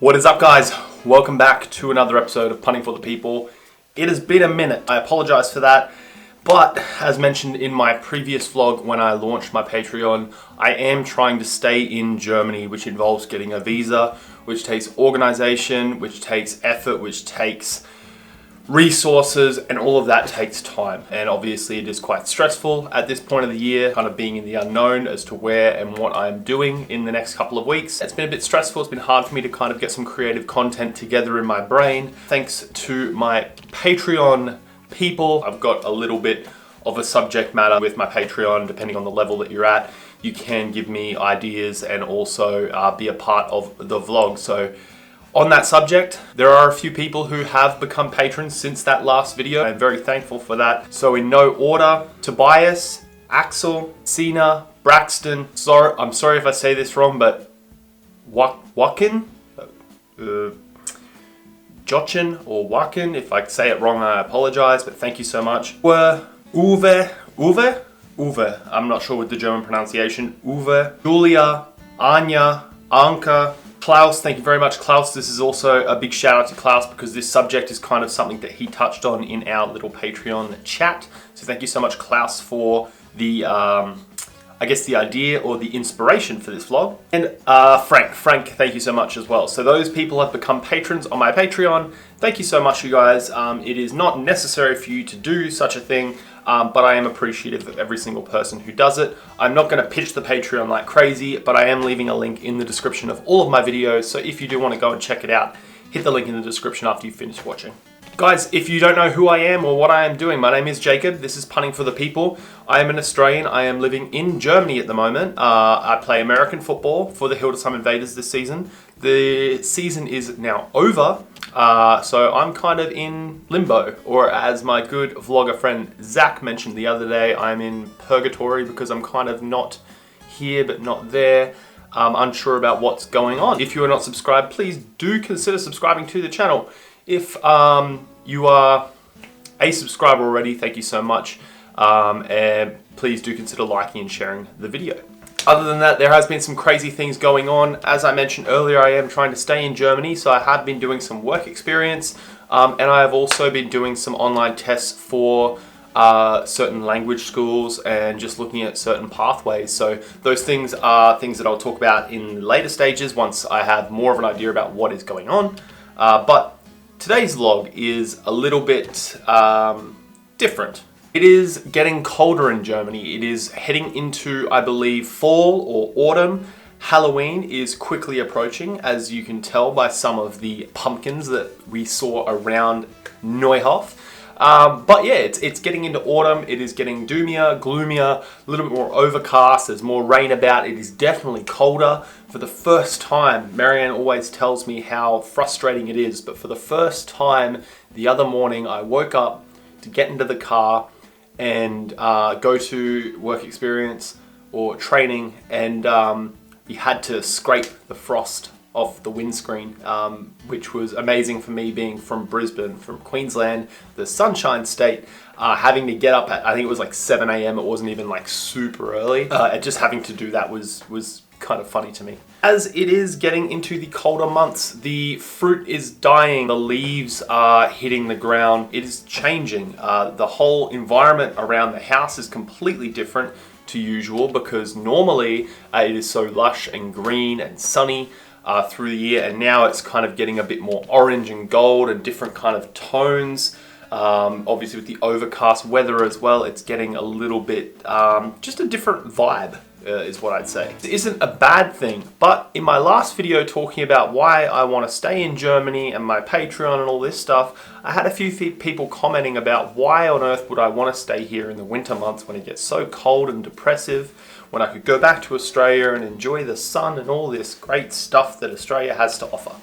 What is up, guys? Welcome back to another episode of Punting for the People. It has been a minute. I apologize for that. But as mentioned in my previous vlog when I launched my Patreon, I am trying to stay in Germany, which involves getting a visa, which takes organization, which takes effort, which takes resources, and all of that takes time. And obviously it is quite stressful at this point of the year, kind of being in the unknown as to where and what I'm doing in the next couple of weeks. It's been a bit stressful. It's been hard for me to kind of get some creative content together in my brain. Thanks to my Patreon people, I've got a little bit of a subject matter with my Patreon. Depending on the level that you're at, you can give me ideas and also be a part of the vlog. So on that subject, there are a few people who have become patrons since that last video. I'm very thankful for that. So in no order: Tobias, Axel, Sina, Braxton. Sorry, I'm sorry if I say this wrong, but Wakin, Jochin or Wakin. If I say it wrong, I apologize, but thank you so much. Uwe. I'm not sure with the German pronunciation. Uwe, Julia, Anya, Anka, Klaus. Thank you very much, Klaus. This is also a big shout out to Klaus because this subject is kind of something that he touched on in our little Patreon chat. So thank you so much, Klaus, for the I guess the idea or the inspiration for this vlog. And Frank, thank you so much as well. So those people have become patrons on my Patreon. Thank you so much, you guys. It is not necessary for you to do such a thing, but I am appreciative of every single person who does it. I'm not gonna pitch the Patreon like crazy, but I am leaving a link in the description of all of my videos. So if you do wanna go and check it out, hit the link in the description after you finish watching. Guys, if you don't know who I am or what I am doing, my name is Jacob. This is Punting for the People. I am an Australian. I am living in Germany at the moment. I play American football for the Hildesheim Invaders this season. The season is now over, so I'm kind of in limbo, or as my good vlogger friend Zach mentioned the other day, I'm in purgatory because I'm kind of not here but not there. Unsure about what's going on. If you are not subscribed, please do consider subscribing to the channel. If you are a subscriber already, thank you so much, and please do consider liking and sharing the video. Other than that, there has been some crazy things going on. As I mentioned earlier, I am trying to stay in Germany, so I have been doing some work experience, and I have also been doing some online tests for certain language schools and just looking at certain pathways. So those things are things that I'll talk about in later stages once I have more of an idea about what is going on. But today's vlog is a little bit different. It is getting colder in Germany. It is heading into, I believe, fall or autumn. Halloween is quickly approaching, as you can tell by some of the pumpkins that we saw around Neuhof. But yeah, it's getting into autumn. It is getting doomier, gloomier, a little bit more overcast. There's more rain about. It is definitely colder. For the first time, Marianne always tells me how frustrating it is, but for the first time the other morning, I woke up to get into the car and go to work experience or training, and you had to scrape the frost off the windscreen, which was amazing for me being from Brisbane, from Queensland, the Sunshine State, having to get up at, I think it was like 7 a.m. It wasn't even like super early. And just having to do that was kind of funny to me. As it is getting into the colder months, the fruit is dying, the leaves are hitting the ground, it is changing. The whole environment around the house is completely different to usual because normally it is so lush and green and sunny through the year, and now it's kind of getting a bit more orange and gold and different kind of tones. Obviously with the overcast weather as well, it's getting a little bit just a different vibe. Is what I'd say. It isn't a bad thing, but in my last video talking about why I want to stay in Germany and my Patreon and all this stuff, I had a few people commenting about why on earth would I want to stay here in the winter months when it gets so cold and depressive, when I could go back to Australia and enjoy the sun and all this great stuff that Australia has to offer.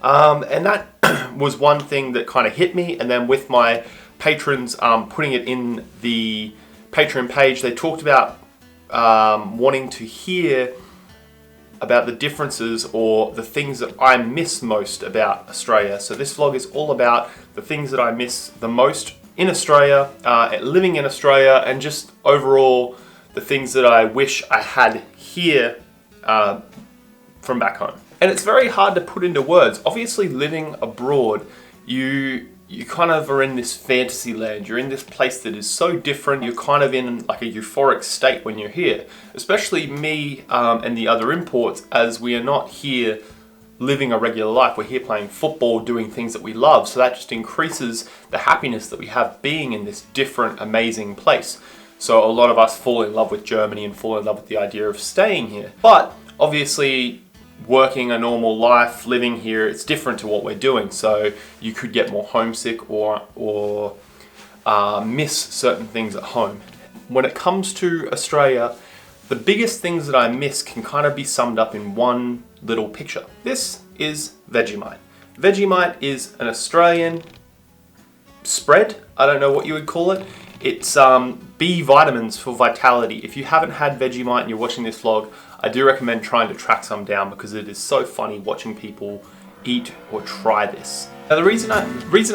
And that was one thing that kind of hit me, and then with my patrons putting it in the Patreon page, they talked about wanting to hear about the differences or the things that I miss most about Australia. So this vlog is all about the things that I miss the most in Australia, living in Australia, and just overall the things that I wish I had here from back home. And it's very hard to put into words. Obviously, living abroad, you kind of are in this fantasy land. You're in this place that is so different. You're kind of in like a euphoric state when you're here. Especially me and the other imports, as we are not here living a regular life. We're here playing football, doing things that we love. So that just increases the happiness that we have being in this different, amazing place. So a lot of us fall in love with Germany and fall in love with the idea of staying here. But obviously, working a normal life, living here, it's different to what we're doing. So you could get more homesick or miss certain things at home. When it comes to Australia, the biggest things that I miss can kind of be summed up in one little picture. This is Vegemite. Vegemite is an Australian spread. I don't know what you would call it. It's B vitamins for vitality. If you haven't had Vegemite and you're watching this vlog, I do recommend trying to track some down because it is so funny watching people eat or try this. Now the reason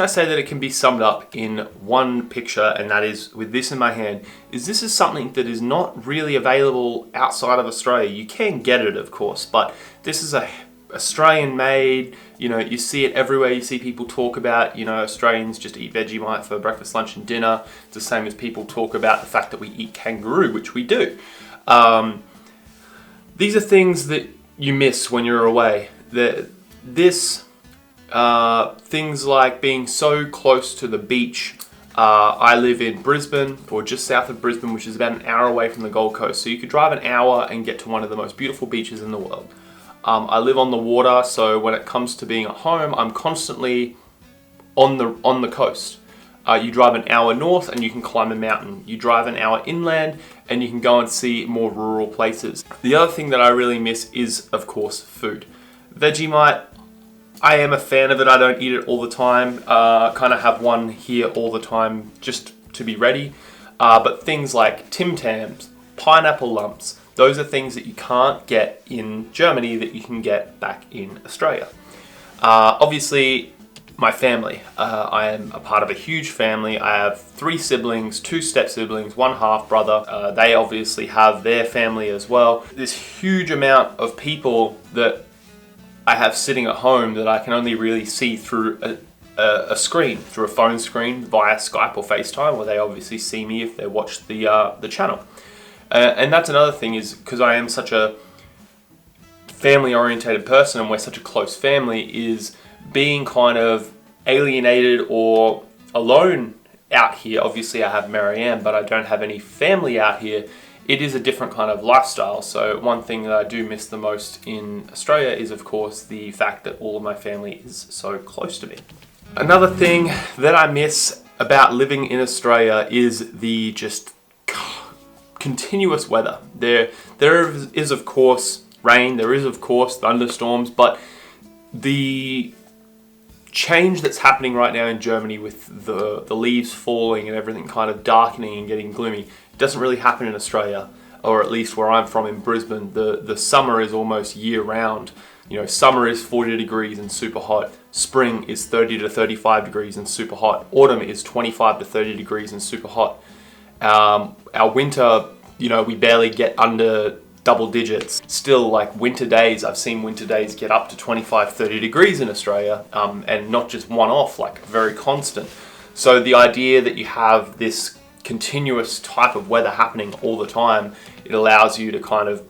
I say that it can be summed up in one picture, and that is with this in my hand, is this is something that is not really available outside of Australia. You can get it, of course, but this is a Australian made, you know, you see it everywhere. You see people talk about, you know, Australians just eat Vegemite for breakfast, lunch and dinner. It's the same as people talk about the fact that we eat kangaroo, which we do. These are things that you miss when you're away. Things like being so close to the beach. I live in Brisbane, or just south of Brisbane, which is about an hour away from the Gold Coast. So you could drive an hour and get to one of the most beautiful beaches in the world. I live on the water, so when it comes to being at home, I'm constantly on the coast. You drive an hour north and you can climb a mountain. You drive an hour inland and you can go and see more rural places. The other thing that I really miss is, of course, food. Vegemite, I am a fan of it. I don't eat it all the time. Kind of have one here all the time just to be ready. But things like Tim Tams, pineapple lumps, those are things that you can't get in Germany that you can get back in Australia. Obviously, my family. I am a part of a huge family. I have 3 siblings, 2 step siblings, 1 half brother. They obviously have their family as well. This huge amount of people that I have sitting at home that I can only really see through a screen, through a phone screen via Skype or FaceTime, where they obviously see me if they watch the channel. And that's another thing, is because I am such a family-orientated person and we're such a close family, is being kind of alienated or alone out here. Obviously I have Marianne, but I don't have any family out here. It is a different kind of lifestyle. So one thing that I do miss the most in Australia is, of course, the fact that all of my family is so close to me. Another thing that I miss about living in Australia is the just continuous weather. There is, of course, rain, there is, of course, thunderstorms, but the change that's happening right now in Germany with the leaves falling and everything kind of darkening and getting gloomy doesn't really happen in Australia, or at least where I'm from in Brisbane. The summer is almost year round. You know, summer is 40 degrees and super hot. Spring is 30 to 35 degrees and super hot. Autumn is 25 to 30 degrees and super hot. Our winter, you know, we barely get under double digits. Still, like winter days, I've seen winter days get up to 25, 30 degrees in Australia, and not just one off, like very constant. So the idea that you have this continuous type of weather happening all the time, it allows you to kind of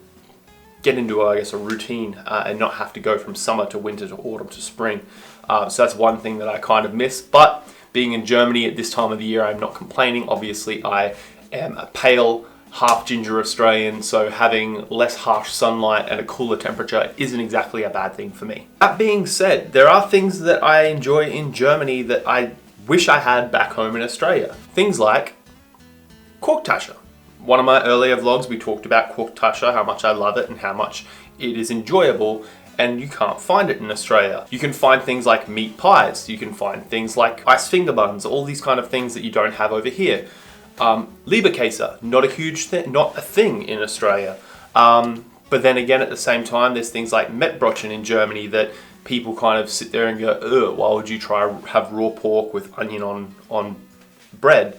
get into, I guess, a routine and not have to go from summer to winter to autumn to spring. So that's one thing that I kind of miss. But being in Germany at this time of the year, I'm not complaining. Obviously, I am a pale, half ginger Australian, so having less harsh sunlight and a cooler temperature isn't exactly a bad thing for me. That being said, there are things that I enjoy in Germany that I wish I had back home in Australia. Things like Kochtasche. One of my earlier vlogs, we talked about Kochtasche, how much I love it and how much it is enjoyable, and you can't find it in Australia. You can find things like meat pies, you can find things like ice finger buns, all these kind of things that you don't have over here. Leberkäse, not a huge thing, not a thing in Australia. But then again, at the same time, there's things like Mettbrötchen in Germany that people kind of sit there and go, ugh, why would you try have raw pork with onion on bread?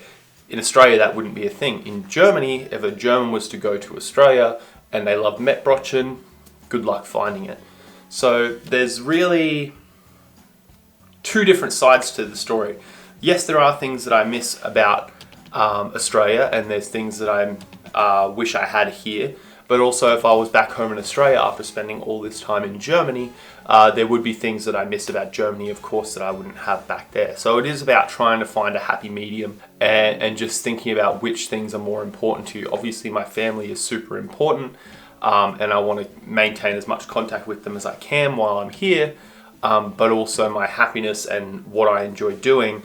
In Australia, that wouldn't be a thing. In Germany, if a German was to go to Australia and they love Mettbrötchen, good luck finding it. So there's really two different sides to the story. Yes, there are things that I miss about Australia, and there's things that I wish I had here. But also, if I was back home in Australia after spending all this time in Germany, there would be things that I missed about Germany, of course, that I wouldn't have back there. So it is about trying to find a happy medium and just thinking about which things are more important to you. Obviously, my family is super important, and I want to maintain as much contact with them as I can while I'm here. But also my happiness and what I enjoy doing,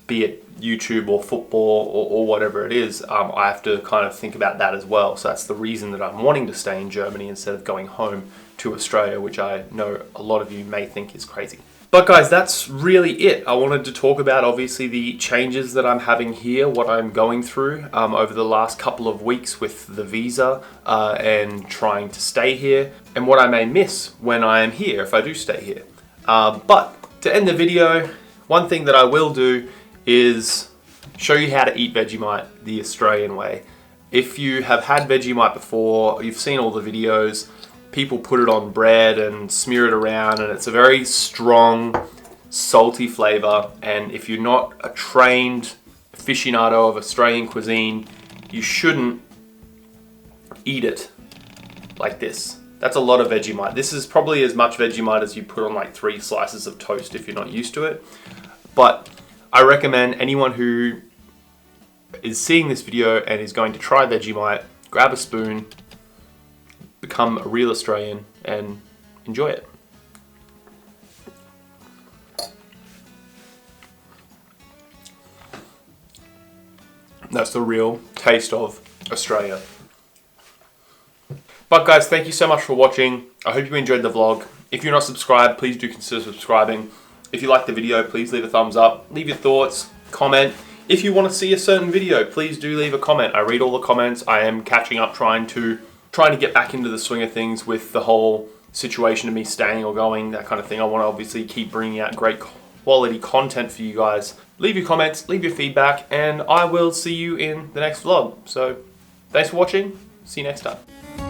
be it YouTube or football or whatever it is, I have to kind of think about that as well. So that's the reason that I'm wanting to stay in Germany instead of going home to Australia, which I know a lot of you may think is crazy. But guys, that's really it. I wanted to talk about obviously the changes that I'm having here, what I'm going through over the last couple of weeks with the visa and trying to stay here, and what I may miss when I am here if I do stay here. But to end the video, one thing that I will do is show you how to eat Vegemite the Australian way. If you have had Vegemite before, you've seen all the videos, people put it on bread and smear it around, and it's a very strong, salty flavor. And if you're not a trained aficionado of Australian cuisine, you shouldn't eat it like this. That's a lot of Vegemite. This is probably as much Vegemite as you put on like 3 slices of toast if you're not used to it. But I recommend anyone who is seeing this video and is going to try Vegemite, grab a spoon, become a real Australian and enjoy it. That's the real taste of Australia. But guys, thank you so much for watching. I hope you enjoyed the vlog. If you're not subscribed, please do consider subscribing. If you liked the video, please leave a thumbs up, leave your thoughts, comment. If you want to see a certain video, please do leave a comment. I read all the comments. I am catching up, trying to get back into the swing of things with the whole situation of me staying or going, that kind of thing. I want to obviously keep bringing out great quality content for you guys. Leave your comments, leave your feedback, and I will see you in the next vlog. So thanks for watching. See you next time.